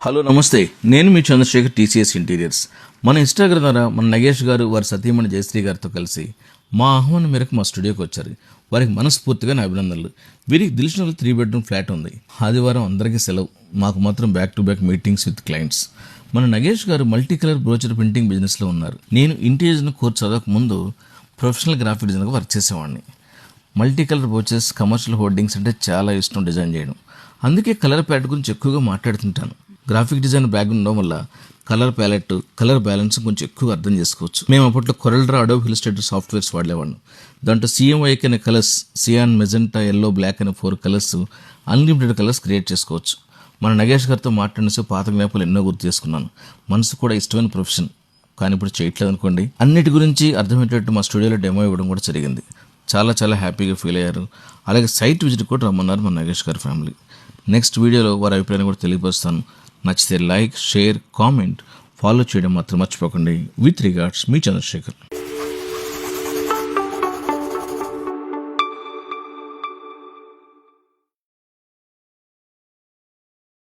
Hello నమస్తే, నేను మీ Chandrasekhar, TCS interiors. మన ఇన్స్టాగ్రామ్ ద్వారా మన నగేష్ గారు వారి సతీమణి జయశ్రీ గారితో కలిసి మా ఆహ్వానం మేరకు మా స్టూడియోకి వచ్చారు. వారికి మనస్ఫూర్తిగా నా అభినందనలు. వీరికి దిల్షుక్నగర్ 3 బెడ్రూమ్ ఫ్లాట్ ఉంది. ఆదివారం అందరికీ సెలవు, మాకు మాత్రం back to back meetings with clients. మన నగేష్ గారు మల్టీ కలర్ బ్రోచర్ ప్రింటింగ్ బిజినెస్లో ఉన్నారు. నేను ఇంటీరియర్స్ను కోర్స్ చదవక ముందు ప్రొఫెషనల్ గ్రాఫిక్ డిజైనర్గా వర్క్ చేసేవాడిని. Multi colour brochures, commercial hoardings అంటే చాలా ఇష్టం డిజైన్ చేయడం. అందుకే కలర్ ప్యాలెట్ గురించి ఎక్కువగా మాట్లాడుతుంటాను. గ్రాఫిక్ డిజైన్ బ్యాక్గ్రౌండ్ ఉండడం వల్ల కలర్ ప్యాలెట్, కలర్ బ్యాలెన్స్ కొంచెం ఎక్కువగా అర్థం చేసుకోవచ్చు. మేము అప్పట్లో కొరల్డ్రా, అడోబ్ ఇల్లుస్ట్రేటర్ సాఫ్ట్వేర్స్ వాడేవాళ్ళం. దాంట్లో CMYK అనే colours, cyan, magenta, yellow, black అనే 4 కలర్స్, అన్లిమిటెడ్ కలర్స్ క్రియేట్ చేసుకోవచ్చు. మన నగేష్ గారితో మాట్లాడినసే పాత జ్ఞాపకాలు ఎన్నో గుర్తు చేసుకున్నాను. మనసు కూడా ఇష్టమైన ప్రొఫెషన్, కానీ ఇప్పుడు చేయట్లేదు అనుకోండి. అన్నిటి గురించి అర్థమయ్యేటట్టు మా స్టూడియోలో డెమో ఇవ్వడం కూడా జరిగింది. చాలా హ్యాపీగా ఫీల్ అయ్యారు. అలాగే సైట్ విజిట్ కూడా రమ్మన్నారు మన నగేష్ గారి ఫ్యామిలీ. నెక్స్ట్ వీడియోలో వారి అభిప్రాయాన్ని కూడా తెలియపరుస్తాను. నచ్చితే లైక్, షేర్, కామెంట్, ఫాలో చేయడం మాత్రం మర్చిపోకండి. విత్ రిగార్డ్స్, మీ చంద్రశేఖర్.